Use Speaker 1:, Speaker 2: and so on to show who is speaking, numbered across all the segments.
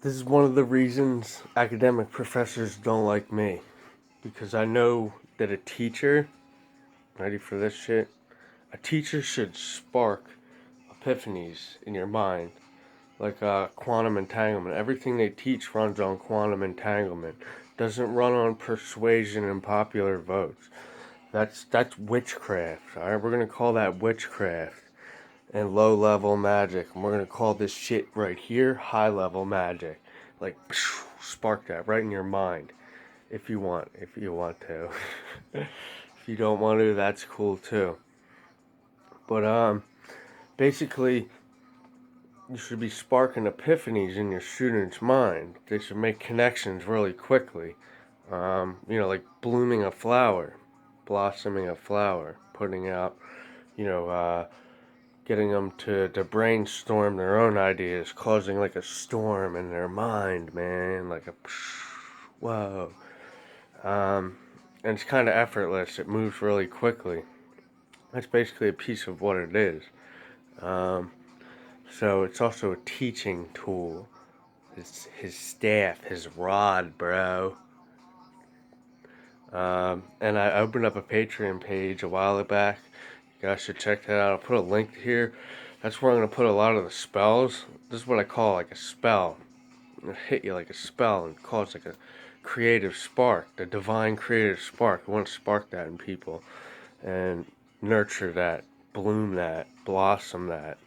Speaker 1: This is one of the reasons academic professors don't like me. Because I know that a teacher, ready for this shit? A teacher should spark epiphanies in your mind. Like quantum entanglement. Everything they teach runs on quantum entanglement. Doesn't run on persuasion and popular votes. That's witchcraft. Alright, we're gonna call that witchcraft and low level magic. And we're gonna call this shit right here high level magic. Like spark that right in your mind. If you want to. If you don't want to, that's cool too. But basically you should be sparking epiphanies in your students' mind. They should make connections really quickly. Like blooming a flower, blossoming a flower, putting out, you know, getting them to brainstorm their own ideas, causing like a storm in their mind, man, like a whoa. And it's kind of effortless. It moves really quickly. That's basically a piece of what it is. Um, so it's also a teaching tool. His staff, his rod, bro. And I opened up a Patreon page a while back. You guys should check that out. I'll put a link here. That's where I'm gonna put a lot of the spells. This is what I call like a spell. It'll hit you like a spell and cause like a creative spark, the divine creative spark. I want to spark that in people and nurture that, bloom that, blossom that,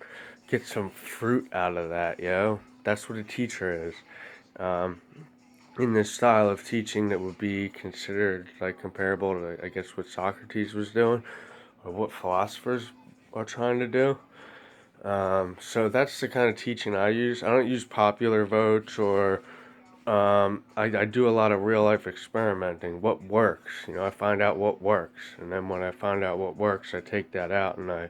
Speaker 1: get some fruit out of that, yo. That's what a teacher is. Um, in this style of teaching that would be considered like comparable to, I guess, what Socrates was doing or what philosophers are trying to do. So that's the kind of teaching I use. I don't use popular votes or I do a lot of real life experimenting. What works? I find out what works. And then when I find out what works, I take that out and I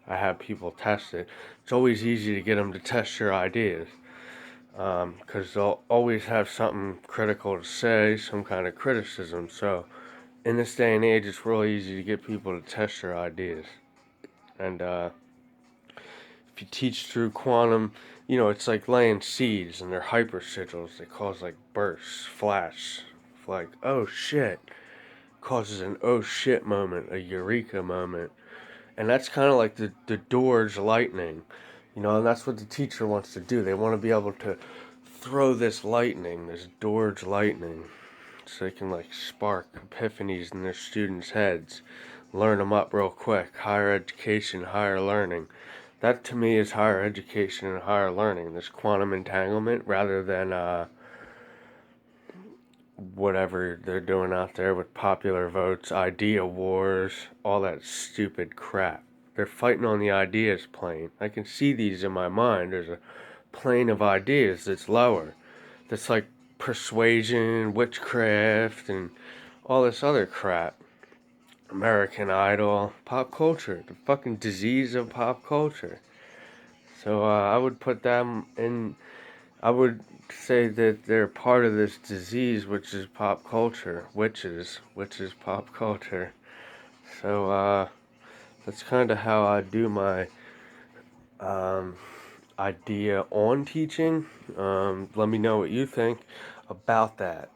Speaker 1: have people test it. It's always easy to get them to test your ideas because they'll always have something critical to say, some kind of criticism. So in this day and age, it's really easy to get people to test your ideas. And if you teach through quantum, it's like laying seeds and they're hyper sigils. They cause like bursts, flash, like, oh shit. Causes an oh shit moment, a eureka moment. And that's kind of like the Doors lightning. And that's what the teacher wants to do. They want to be able to throw this lightning, this Doors lightning, so they can like spark epiphanies in their students' heads, learn them up real quick. Higher education, higher learning. That to me is higher education and higher learning. This quantum entanglement rather than whatever they're doing out there with popular votes, idea wars, all that stupid crap. They're fighting on the ideas plane. I can see these in my mind. There's a plane of ideas that's lower. That's like persuasion, witchcraft, and all this other crap. American Idol, pop culture, the fucking disease of pop culture. So I would put them in. I would say that they're part of this disease, which is pop culture, which is pop culture. So that's kind of how I do my um, idea on teaching. Let me know what you think about that.